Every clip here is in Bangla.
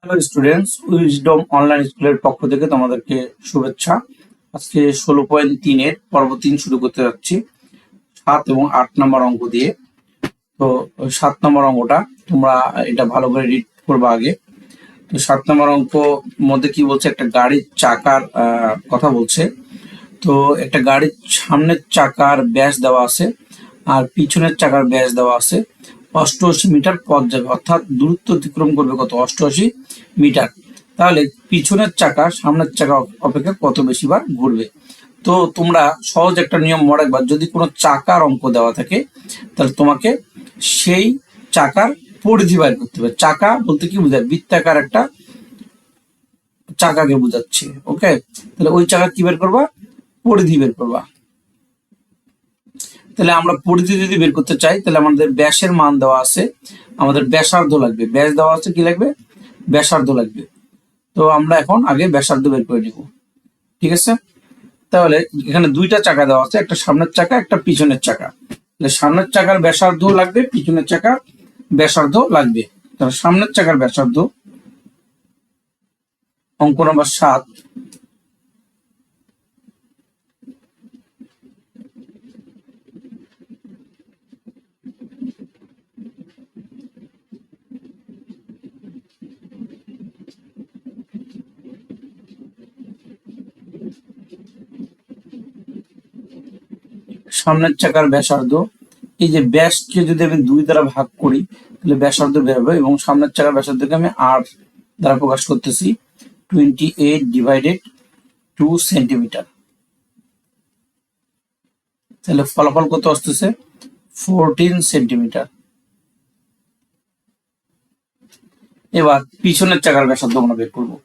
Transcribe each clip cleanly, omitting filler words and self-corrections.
হ্যালো স্টুডেন্টস, উইজডম অনলাইন স্কুলের পক্ষ থেকে তোমাদেরকে শুভেচ্ছা। আজকে 16.3-এর পর্ব 3 শুরু করতে যাচ্ছি 7 এবং 8 নম্বর অঙ্ক দিয়ে। তো 7 নম্বর অঙ্কটা তোমরা এটা ভালো করে রিড করবা আগে। তো 7 নম্বর অঙ্ক মধ্যে কি বলছে, একটা গাড়ির চাকার কথা বলছে। তো একটা গাড়ির সামনের চাকার ব্যাস দেওয়া আছে আর পিছনের চাকার ব্যাস দেওয়া আছে 88 মিটার পথ যাবে, অর্থাৎ দূরত্ব অতিক্রম করবে কত, 88 মিটার। তাহলে পিছনের চাকা সামনের চাকা অপেক্ষা কত বেশি বার ঘুরবে। তো তোমরা সহজ একটা নিয়ম মনে রাখবা, যদি কোনো চাকার অঙ্ক দেওয়া থাকে তাহলে তোমাকে সেই চাকার পরিধি বাইর করতে হবে। চাকা বলতে কি বোঝায়, বৃত্তাকার একটা চাকাকে বোঝাচ্ছে। ওকে, তাহলে ওই চাকা কি বের করবা, পরিধি বের করবা। তাহলে আমরা পরিধি যদি বের করতে চাই তাহলে আমাদের ব্যাসের মান দেওয়া আছে, আমাদের ব্যাসার্ধ লাগবে। ব্যাস দেওয়া আছে, কি লাগবে, ব্যাসার্ধ লাগবে। তো আমরা এখন আগে ব্যাসার্ধ বের করে নিব। ঠিক আছে, তাহলে এখানে দুইটা চাকা দেওয়া আছে, একটা সামনের চাকা একটা পিছনের চাকা। তাহলে সামনের চাকার ব্যাসার্ধ লাগবে, পিছনের চাকার ব্যাসার্ধ লাগবে। তাহলে সামনের চাকার ব্যাসার্ধ, অঙ্ক নম্বর 7, সামনের চাকার ব্যাসার্ধ, এই যে ব্যাসকে যদি আমি 2 দ্বারা ভাগ করি তাহলে ব্যাসার্ধ বেরোবে, এবং সামনের চাকার ব্যাসার্ধকে আমি 8 দ্বারা প্রকাশ করতেছি, 28/2 সেন্টিমিটার। তাহলে ফলাফল কত আসতেছে, 14 সেন্টিমিটার। এবার পিছনের চাকার ব্যাসার্ধ আমরা বের করবো।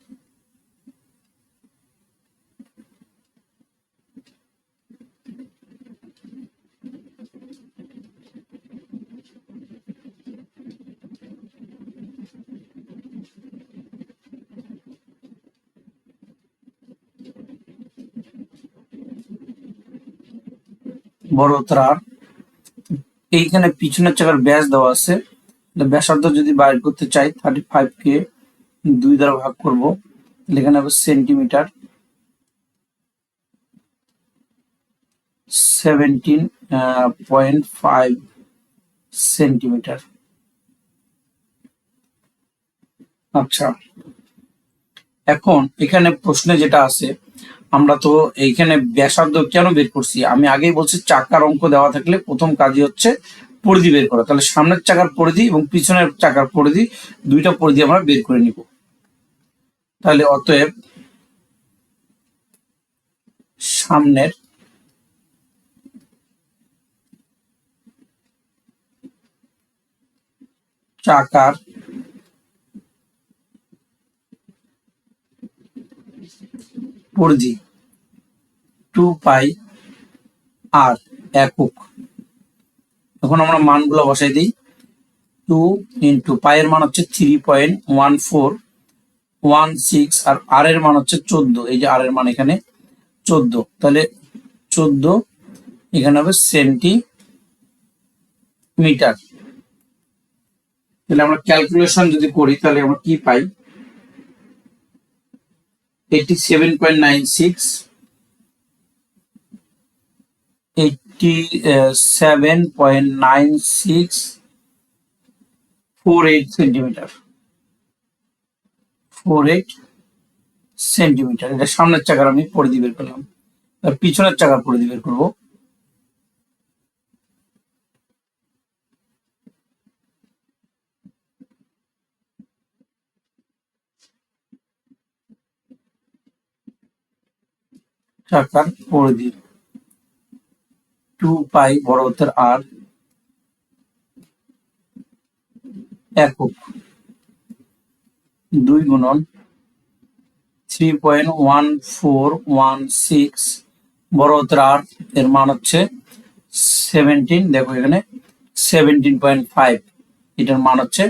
বড় হাতের, এইখানে পিছনের চাকার ব্যাস দেওয়া আছে, ব্যাসার্ধ যদি বাইর করতে চাই 35-কে 2 দ্বারা ভাগ করব, তাহলে এখানে হবে সেন্টিমিটার, 17.5 সেন্টিমিটার। আচ্ছা, এখন এখানে প্রশ্নে যেটা আছে, আমরা তো এইখানে ব্যাসার্ধ কেন বের করছি, আমি আগেই বলছি চাকার অঙ্ক দেওয়া থাকলে প্রথম কাজই হচ্ছে পরিধি বের করা। তাহলে সামনের চাকার পরিধি এবং পিছনের চাকার পরিধি, দুইটা পরিধি আমরা বের করে নিব। তাহলে অতএব সামনের চাকার পরিধি 2πr একক। এখন আমরা মানগুলো বসাই দিই। 2 ইন্টু পাই এর মান হচ্ছে 3.1416, আর আর এর মান হচ্ছে 14। এই যে আর এর মান এখানে 14, তাহলে 14 এখানে হবে সেন্টিমিটার। তাহলে আমরা ক্যালকুলেশন যদি করি তাহলে আমরা কি পাই, 87.96, 87.9648 সেন্টিমিটার, 48 সেন্টিমিটার। এটা সামনের চাকার আমি পরিধি বের করলাম। আর পিছনের চাকার পরিধি বের করবো। চাকার পরিধি 2π বড় হাতের আর একক, 2 গুণন 3.1416 বড় হাতের আর, এর মান হচ্ছে 17। দেখো এখানে 17.5, এটার মান হচ্ছে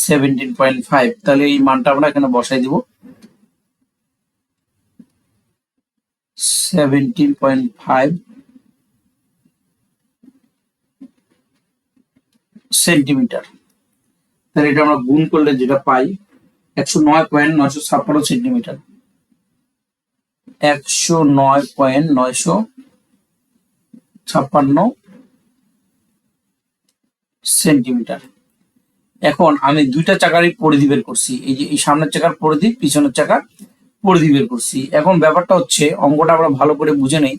17.5। তাহলে এই মানটা আমরা এখানে বসাই দিব, 17.5 সেন্টিমিটার। তাহলে এটা আমরা গুণ করলে যেটা পাই, 109.956 সেন্টিমিটার, 109.956 সেন্টিমিটার। এখন আমি দুইটা চাকারই পরিধি বের করছি, এই যে এই সামনের চাকার পরিধি, পিছনের চাকার পরিধি বের করছি। এখন ব্যাপারটা হচ্ছে, অঙ্কটা আমরা ভালো করে বুঝে নেই।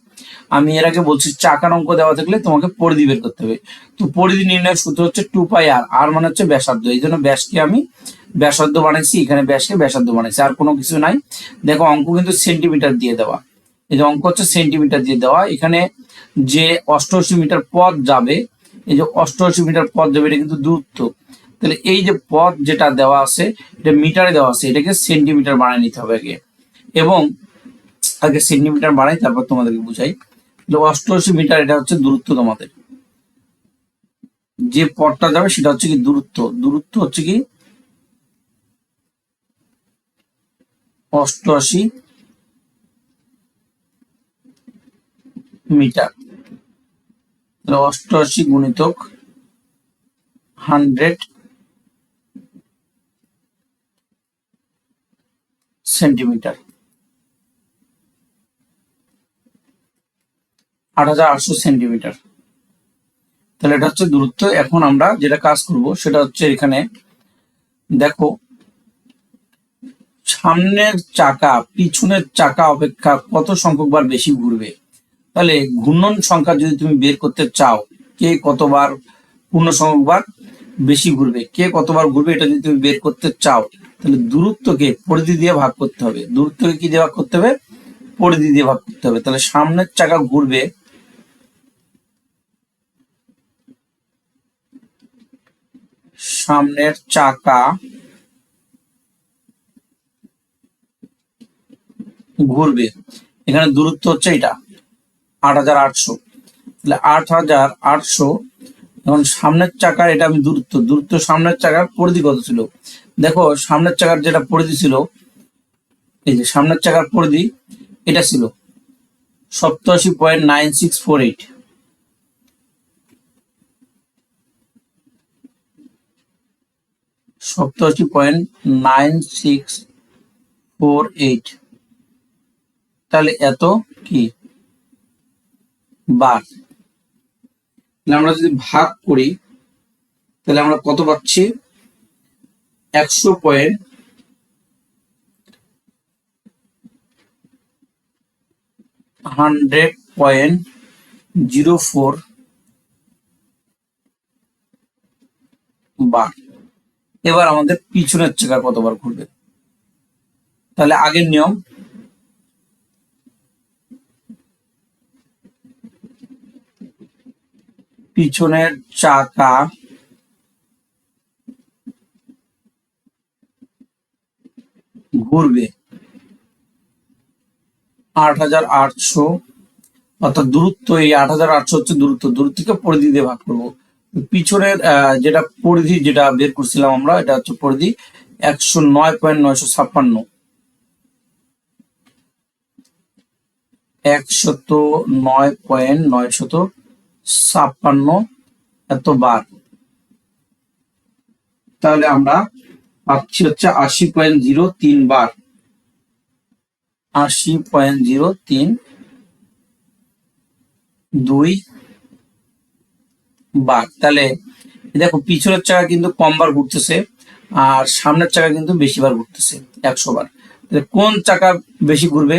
আমি এর আগে বলছি চাকার অঙ্ক দেওয়া থাকলে তোমাকে পরিধি বের করতে হবে। তো পরিধি নির্ণয়ের সূত্র হচ্ছে 2πr, আর মানে হচ্ছে ব্যাসার্ধ। এই জন্য ব্যাসকে আমি ব্যাসার্ধ বানাইছি, এখানে ব্যাসকে ব্যাসার্ধ বানাইছি, আর কোনো কিছু নাই। দেখো অঙ্ক কিন্তু সেন্টিমিটার দিয়ে দেওয়া, এই যে অঙ্ক হচ্ছে সেন্টিমিটার দিয়ে দেওয়া। এখানে যে 88 মিটার পথ যাবে, এই যে 88 মিটার পথ যাবে, এটা কিন্তু দূরত্ব। তাহলে এই যে পথ যেটা দেওয়া আছে, এটা মিটারে দেওয়া আছে, এটাকে সেন্টিমিটার বানিয়ে নিতে হবে আগে, এবং আগে সেন্টিমিটার বানাই, তারপর তোমাদেরকে বুঝাই। 88 মিটার এটা হচ্ছে দূরত্ব। তোমাদের যে পথটা যাবে সেটা হচ্ছে কি দূরত্ব, দূরত্ব হচ্ছে কি 88 মিটার। 88 গুণিতক 100 সেন্টিমিটার, 8800 সেন্টিমিটার। তাহলে এটা হচ্ছে দূরত্ব। এখন আমরা যেটা কাজ করব সেটা হচ্ছে, এখানে দেখো সামনের চাকা পিছনের চাকা অপেক্ষা কত সংখ্যক বার বেশি ঘুরবে। তাহলে ঘূর্ণন সংখ্যা যদি তুমি বের করতে চাও, কে কতবার পূর্ণ সংখ্যক বার বেশি ঘুরবে, কে কতবার ঘুরবে, এটা যদি তুমি বের করতে চাও, তাহলে দূরত্বকে পরিধি দিয়ে ভাগ করতে হবে। দূরত্বকে কি দিয়ে ভাগ করতে হবে? পরিধি দিয়ে ভাগ করতে হবে। তাহলে সামনের চাকা ঘুরবে, সামনের চাকা ঘুরবে, এখানে দূরত্ব হচ্ছে এটা 8800। তাহলে 8800, এখন সামনের চাকার, এটা আমি দূরত্ব সামনের চাকার পরিধি কত ছিল? দেখো সামনের চাকার যেটা পরিধি ছিল, এই যে সামনের চাকার পরিধি এটা ছিল 87.9648। 87.9648। তাহলে এত কি বার। তাহলে আমরা যদি ভাগ করি, তাহলে আমরা কত পাচ্ছি? 100.04 বার। এবার আমাদের পিছনের চাকা কতবার ঘুরবে? তাহলে আগের নিয়ম, পিছনের চাকা ঘুরবে 8800, অর্থাৎ দূরত্ব, এই 8800 হচ্ছে দূরত্ব, দূরত্বকে পরিধি দিয়ে ভাগ করবো। পিছনের যেটা পরিধি যেটা বের করছিলাম আমরা, এটা হচ্ছে পরিধি 109.956, 109.956 এত বার। তাহলে আমরা পাচ্ছি হচ্ছে 80.03 বার, 80.032 বার। তাহলে দেখো পিছনের চাকা কিন্তু কম বার ঘুরতেছে, আর সামনের চাকা কিন্তু বেশি বার ঘুরতেছে, 100 বার। তাহলে কোন চাকা বেশি ঘুরবে?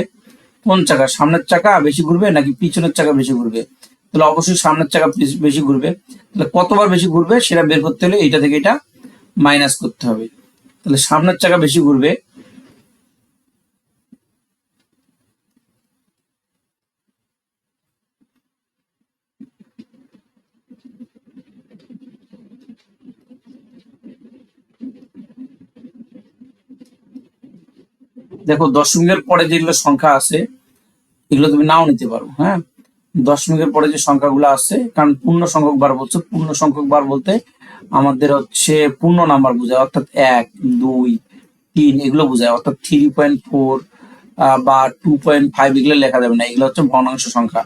কোন চাকা, সামনের চাকা বেশি ঘুরবে নাকি পিছনের চাকা বেশি ঘুরবে? তাহলে অবশ্যই সামনের চাকা বেশি ঘুরবে। তাহলে কতবার বেশি ঘুরবে সেটা বের করতে হলে এইটা থেকে এটা মাইনাস করতে হবে। তাহলে সামনের চাকা বেশি ঘুরবে, দেখো দশমিকের পরে যেগুলো সংখ্যা আছে এগুলো তুমি নাও নিতে পারো, হ্যাঁ। দশমিকের পরে যে সংখ্যাগুলো আছে, কারণ পূর্ণ সংখ্যক বার বলছে, পূর্ণ সংখ্যক বার বলতে আমাদের হচ্ছে পূর্ণ নাম্বার বোঝায়, অর্থাৎ 1, 2, 3 এগুলো বোঝায়, অর্থাৎ 3.4 বা 2.5 এগুলো লেখা যাবে না, এগুলো হচ্ছে ভগ্নাংশ সংখ্যা।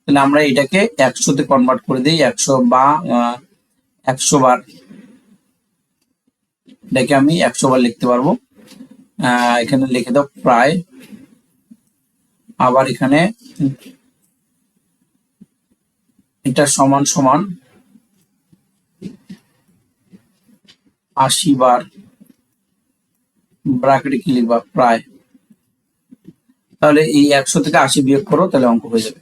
তাহলে আমরা এটাকে 100-তে কনভার্ট করে দিই, 100 বা 100 বার, এটাকে আমি 100 বার লিখতে পারবো। এখানে লিখে দাও প্রায়, আবার এখানে এটা সমান সমান 80 বার, ব্র্যাকেটে কি লিখবা প্রায়, তাহলে এই 100 থেকে 80 বিয়োগ করো, তাহলে অঙ্ক হয়ে যাবে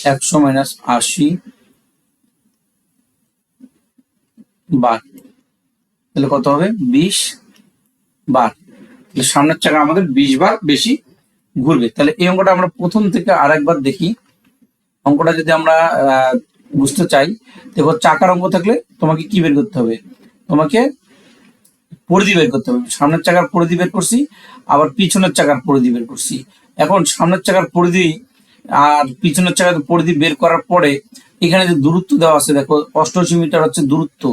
100 মাইনাস 80 বার, তাহলে কত হবে 20 বার। তাহলে সামনের চাকা আমাদের 20 বার বেশি ঘুরবে। তাহলে এই অঙ্কটা আমরা প্রথম থেকে আরেকবার দেখি। অঙ্কটা যদি আমরা বুঝতে চাই, দেখো চাকার অঙ্ক থাকলে তোমাকে কি বের করতে হবে, তোমাকে পরিধি বের করতে হবে। সামনের চাকার পরিধি বের করছি, আবার পিছনের চাকার পরিধি বের করছি। এখন সামনের চাকার পরিধি আর পিছনের চাকার পরিধি বের করার পরে এখানে যে দূরত্ব দেওয়া আছে, দেখো 88 মিটার হচ্ছে দূরত্ব,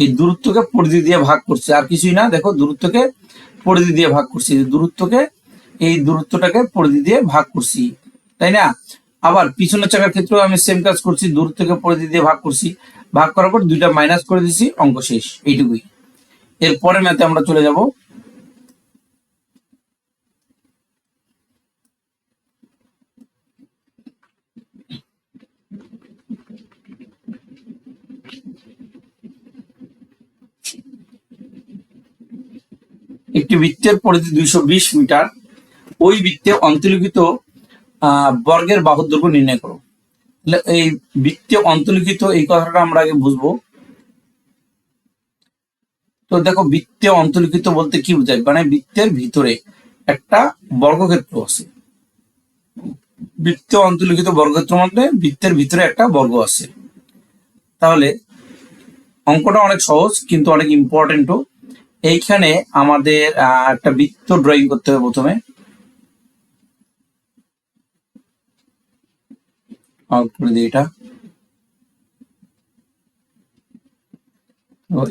এই দূরত্বকে পরিধি দিয়ে ভাগ করছে, আর কিছুই না। দেখো দূরত্বকে পরিধি দিয়ে ভাগ করছি, দূরত্বকে এই দূরত্বটাকে পরিধি দিয়ে ভাগ করছি, তাই না? আবার পিছনের চাকার ক্ষেত্রেও আমি সেম কাজ করছি, দূরত্বকে পরিধি দিয়ে ভাগ করছি, ভাগ করার পর দুইটা মাইনাস করে দিছি, অঙ্ক শেষ। এইটুকুই। এরপরে ম্যাথে আমরা চলে যাব। একটি বৃত্তের পরিধি 220 মিটার, ওই বৃত্তে অন্তর্লিখিত বর্গের বাহুর দৈর্ঘ্য নির্ণয় করো। এই বৃত্তে অন্তর্লিখিত এই কথাটা আমরা আগে বুঝবো। তো দেখো বৃত্তে অন্তর্লিখিত বলতে কি বোঝায়, মানে বৃত্তের ভিতরে একটা বর্গক্ষেত্র আছে। বৃত্তে অন্তর্লিখিত বর্গক্ষেত্র মানে বৃত্তের ভিতরে একটা বর্গ আছে। তাহলে অঙ্কটা অনেক সহজ কিন্তু অনেক ইম্পর্টেন্টও। এইখানে আমাদের একটা বৃত্ত ড্রয়িং করতে হবে প্রথমে। আউট করে দিই এটা।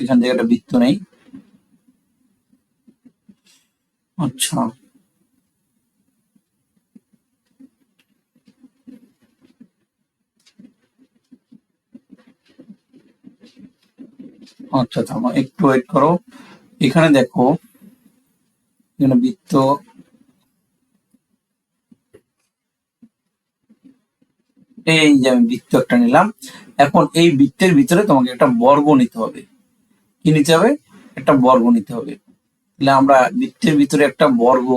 এখান থেকে একটা বৃত্ত নেই। আচ্ছা, আচ্ছা থামো, একটু ওয়েট করো। এখানে দেখো, এখানে বৃত্ত, এই যে আমি বৃত্ত একটা নিলাম। এখন এই বৃত্তের ভিতরে তোমাকে একটা বর্গ নিতে হবে। কি নিতে হবে? একটা বর্গ নিতে হবে। তাহলে আমরা বৃত্তের ভিতরে একটা বর্গ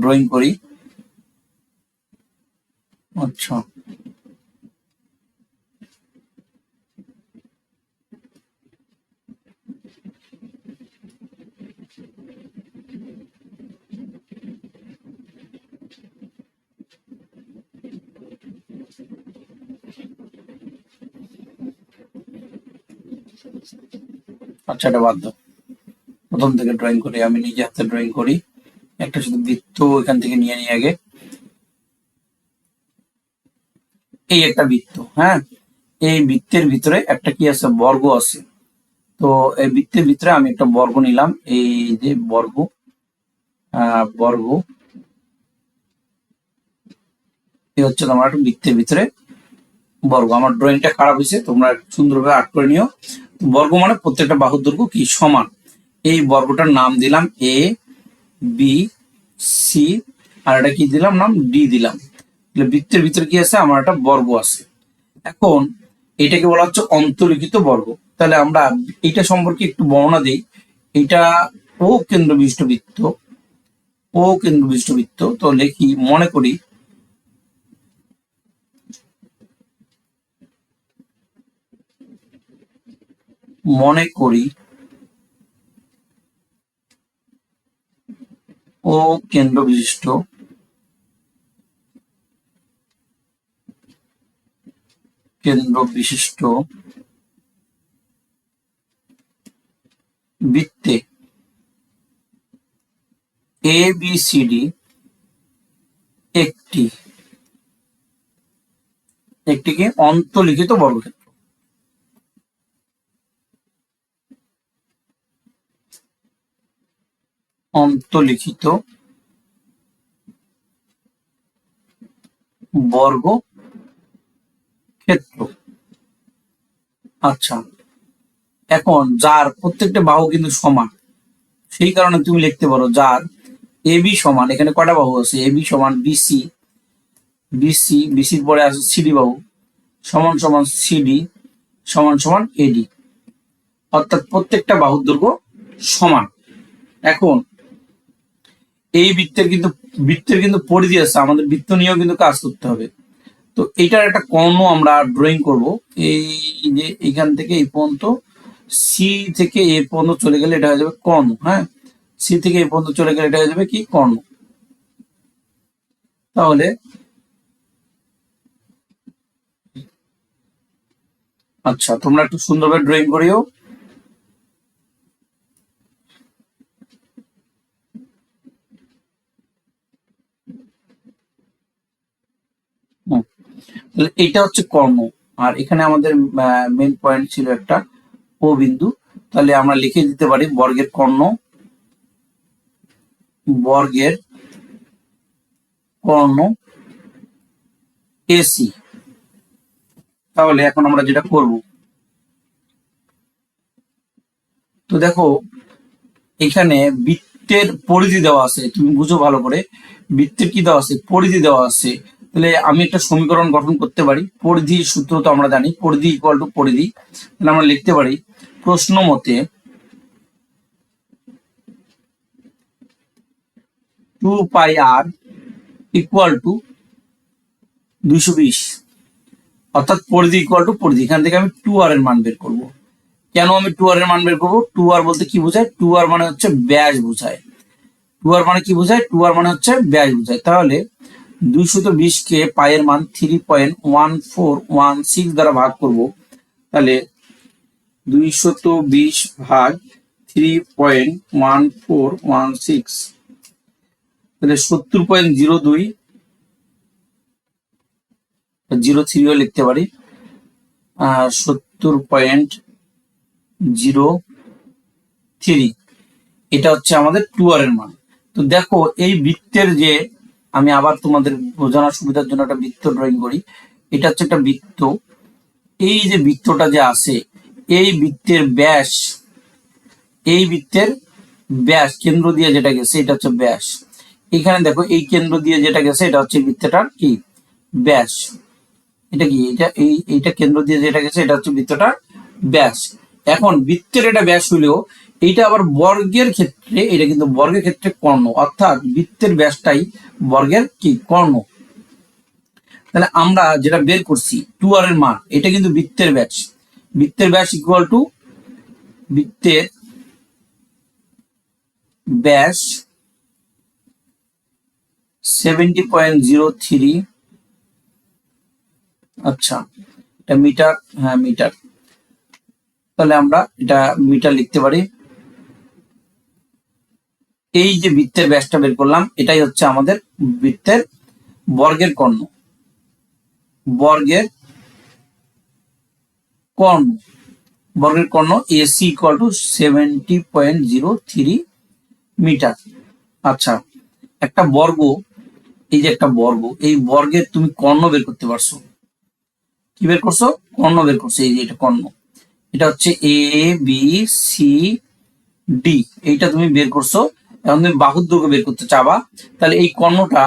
ড্রয়িং করি। আচ্ছা, আচ্ছা এটা বাদ দাও, প্রথম থেকে ড্রয়িং করি, আমি নিজে হাতে ড্রয়িং করি। একটা শুধু বৃত্ত এখান থেকে নিয়ে নিই আগে। এই একটা বৃত্ত, হ্যাঁ, এই বৃত্তের ভিতরে একটা কি আছে, বর্গ আছে। তো এই বৃত্তের ভিতরে আমি একটা বর্গ নিলাম, এই যে বর্গ, বর্গ এই হচ্ছে তোমার একটা বৃত্তের ভিতরে বর্গ। আমার ড্রয়িংটা খারাপ হয়েছে, তোমরা সুন্দরভাবে আর্ট করে নিও। বর্গ মানে প্রত্যেকটা বাহুর দৈর্ঘ্য কি সমান। এই বর্গটার নাম দিলাম এ বি সি, আর এটা কি দিলাম নাম ডি দিলাম। বৃত্তের ভিতরে কি আছে, আমার একটা বর্গ আছে। এখন এটাকে বলা হচ্ছে অন্তর্লিখিত বর্গ। তাহলে আমরা এটা সম্পর্কে একটু বর্ণনা দিই। এটা ও কেন্দ্র বিশিষ্ট বৃত্ত, ও কেন্দ্র বিশিষ্ট বৃত্ত। তো লিখি, মনে করি মনে করি ও কেন্দ্র বিশিষ্ট বৃত্তে এ বি সি ডি একটি একটিকে অন্তর্লিখিত বর্গক্ষেত্র। অন্তর্লিখিত বর্গক্ষেত্র। আচ্ছা, এখন যার প্রত্যেকটা বাহু কিন্তু সমান, সেই কারণে তুমি লিখতে পারো যার এবি সমান, এখানে কয়টা বাহু আছে, এবি সমান বিসি, বিসির পরে আছে সিডি বাহু সমান সমান সিডি সমান সমান এডি, অর্থাৎ প্রত্যেকটা বাহুর দৈর্ঘ্য সমান। এখন এই বৃত্তের কিন্তু পরিধি আছে, আমাদের বৃত্ত নিয়েও কিন্তু কাজ করতে হবে। তো এটার একটা কর্ণ আমরা ড্রয়িং করব। এই যে এখান থেকে এই পর্যন্ত, সি থেকে এ পর্যন্ত চলে গেলে এটা হয়ে যাবে কর্ণ। হ্যাঁ, সি থেকে এ পর্যন্ত চলে গেলে এটা হয়ে যাবে কি, কর্ণ। তাহলে আচ্ছা, তোমরা একটু সুন্দরভাবে ড্রয়িং করিও। তাহলে এটা হচ্ছে কর্ণ, আর এখানে আমাদের মেন পয়েন্ট ছিল একটা ও বিন্দু। তাহলে আমরা লিখে দিতে পারি বর্গের কর্ণ, বর্গের কর্ণ এসি। তাহলে এখন আমরা যেটা করব, তো দেখো এখানে বৃত্তের পরিধি দেওয়া আছে, তুমি বুঝো ভালো করে, বৃত্তের কি দেওয়া আছে, পরিধি দেওয়া আছে। তাহলে আমি একটা সমীকরণ গঠন করতে পারি, পরিধি সূত্র তো আমরা জানি, পরিধি ইকুয়াল টু পরিধি। তাহলে আমরা লিখতে পারি প্রশ্ন মতে 2πr ইকুয়াল টু 220, অর্থাৎ পরিধি ইকুয়াল টু পরিধি। এখান থেকে আমি 2r এর মান বের করব। কেন আমি 2r এর মান বের করবো? 2r বলতে কি বোঝায়? 2r মানে হচ্ছে ব্যাস বোঝায়। 2r মানে কি বোঝায়? 2r মানে হচ্ছে ব্যাস বোঝায়। তাহলে 220 কে পায়ের মান 3.1416 দ্বারা ভাগ করব। তাহলে 220 ভাগ 3.1416, তাহলে 70.0203 লিখতে পারি, 70.03, এটা হচ্ছে আমাদের 2r এর মান। তো দেখো এই বৃত্তের যে, আমি আবার তোমাদের বোঝানোর সুবিধার জন্য একটা বৃত্ত ড্রয়িং করি। এটা হচ্ছে একটা বৃত্ত। এই যে বৃত্তটা যে আছে, এই বৃত্তের ব্যাস, এই বৃত্তের ব্যাস কেন্দ্র দিয়ে যেটা গেছে এটা হচ্ছে ব্যাস। এখানে দেখো এই কেন্দ্র দিয়ে যেটা গেছে এটা হচ্ছে বৃত্তটার কি, ব্যাস। এটা কি, এইটা কেন্দ্র দিয়ে যেটা গেছে এটা হচ্ছে বৃত্তটার ব্যাস। এখন বৃত্তের এটা ব্যাস হলেও এইটা আবার বর্গের ক্ষেত্রে, এটা কিন্তু বর্গের ক্ষেত্রে কর্ণ, অর্থাৎ বৃত্তের ব্যাসটাই বর্গের কি, কর্ণ। তাহলে আমরা যেটা বের করছি 2r এর মান, এটা কিন্তু বৃত্তের ব্যাস। বৃত্তের ব্যাস ইকুয়াল টু বৃত্তের ব্যাস 70.03, আচ্ছা এটা মিটার, হ্যাঁ মিটার। তাহলে আমরা এটা মিটার লিখতে পারি। এই যে বৃত্তের ব্যাসটা বের করলাম, এটাই হচ্ছে আমাদের বৃত্তের বর্গের কর্ণ, বর্গের কর্ণ, বর্গের কর্ণ এসি ইকুয়াল টু 70.03 মিটার। আচ্ছা, একটা বর্গ, এই যে একটা বর্গ, এই বর্গের তুমি কর্ণ বের করতে পারছো। কি বের করছো? কর্ণ বের করছো। এই যে এটা কর্ণ, এটা হচ্ছে এ বি সি ডি, এইটা তুমি বের করছো। এখন তুমি বাহুর দৈর্ঘ্য বের করতে চাবা। তাহলে এই কর্ণটা,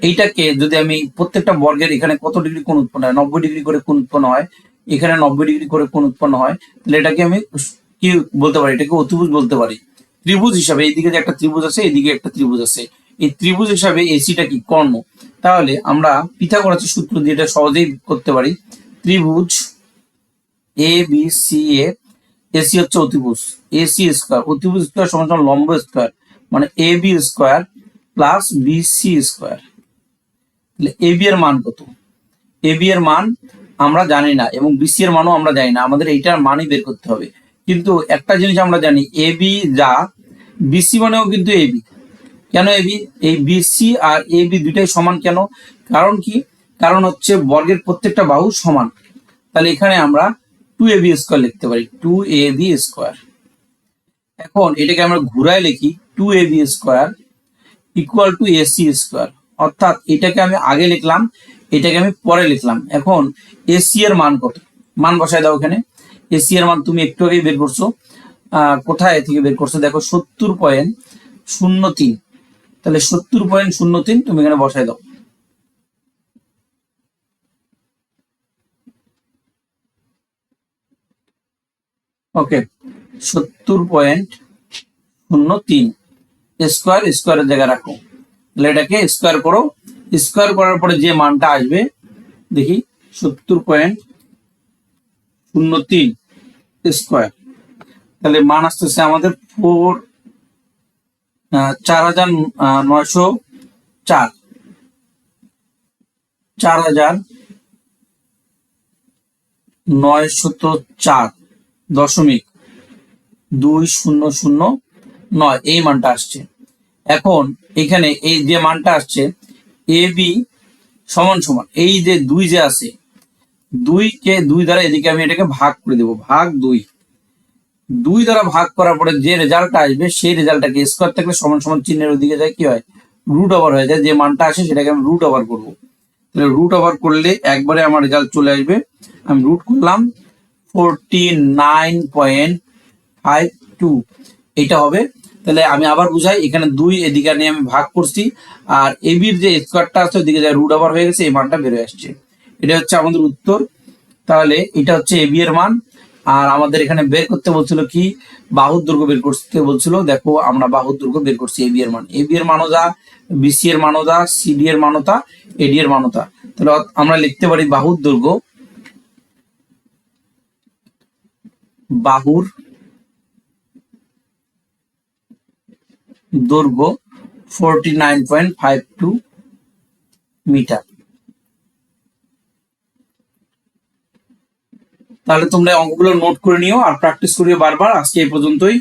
এইটাকে যদি আমি প্রত্যেকটা বর্গের এখানে কত ডিগ্রি কোণ উৎপন্ন হয়, 90 ডিগ্রি করে কোণ উৎপন্ন হয়, এখানে 90 ডিগ্রি করে কোণ উৎপন্ন হয়, তাহলে এটাকে আমি কি বলতে পারি, এটাকে অতিভুজ বলতে পারি। ত্রিভুজ হিসাবে এইদিকে যে একটা ত্রিভুজ আছে, এইদিকে একটা ত্রিভুজ আছে, এই ত্রিভুজ হিসাবে এসিটা কি, কর্ণ। তাহলে আমরা পিথাগোরাসের সূত্র দিয়ে এটা সহজেই করতে পারি। ত্রিভুজ A B C A, AC হচ্ছে অতিভুজ, এসি স্কোয়ার, অতিভুজ স্কোয়ার সমান সমান লম্ব স্কোয়ার, মানে A B square plus BC square. তাহলে এ বি এর মান কত? এ বি এর মান আমরা জানি না, এবং বিসি এর মানও আমরা জানি না, আমাদের এইটার মানই বের করতে হবে। কিন্তু একটা জিনিস আমরা জানি, এ বি যা, বিসি মানেও কিন্তু এ বি। কেন এ বি? এই বিসি আর এ বি দুটাই সমান কেন? কারণ কি, কারণ হচ্ছে বর্গের প্রত্যেকটা বাহু সমান। তাহলে এখানে আমরা 2ab স্কোয়ার লিখতে পারি, 2ab স্কোয়ার। এখন এটাকে আমরা ঘুরায় লিখি, 2ab square equal to AC square, অর্থাৎ এটাকে আমি আগে লিখলাম, এটাকে আমি পরে লিখলাম। এখন এসি এর মান কত? মান বসায় দাও এখানে। এসি এর মান তুমি একটু আগেই বের করছো, কোথায় থেকে বের করছো দেখো 70.03, তাহলে 70.03 তুমি এখানে বসাই দাও। ওকে, 70.03 স্কোয়ার, স্কোয়ারের জায়গায় রাখো, তাহলে এটাকে স্কোয়ার করো। স্কোয়ার করার পরে যে মানটা আসবে দেখি 70.03 স্কোয়ার, তাহলে মান আসতেছে আমাদের 4904, 4904.2009 এই মানটা আসছে। এখন এখানে এই যে মানটা আসছে এ বি সমান সমান এই যে 2 যে আছে, 2 কে 2 দ্বারা এদিকে আমি এটাকে ভাগ করে দেবো, ভাগ 2 দ্বারা ভাগ করার পরে যে রেজাল্টটা আসবে সেই রেজাল্টটাকে স্কোয়ার থাকলে সমান সমান চিহ্নের ওদিকে যায় কি হয়, রুট ওভার হয়ে যায়। যে মানটা আসে সেটাকে আমি রুট ওভার করবো, তাহলে রুট ওভার করলে একবারে আমার রেজাল্ট চলে আসবে। আমি রুট করলাম 49.52, এটা হবে। তাহলে আমি আবার বুঝাই, এখানে 2 এদিকে নিয়ে আমি ভাগ করছি, আর এবির যে স্কোয়ারটা আছে ওদিকে যায় রুট ওভার হয়ে গেছে, এই মানটা বেরোয় আসছে। এটা হচ্ছে আমাদের উত্তর। তাহলে এটা হচ্ছে এবি এর মান। আর আমাদের এখানে বের করতে বলছিল কি, বাহুর দৈর্ঘ্য বের করতে বলছিল। দেখো আমরা বাহুর দৈর্ঘ্য বের করছি, এবি এর মান, এবি এর মানও যা, বিসি এর মানও যা, সিডি এর মানও তা, এডি এর মানও তা। তাহলে আমরা লিখতে পারি বাহুর দৈর্ঘ্য, বাহুর দৈর্ঘ্য 49.52 মিটার। তাহলে তোমরা অঙ্কগুলো নোট করে নিও আর প্র্যাকটিস করিও বারবার। আজকে এই পর্যন্তই।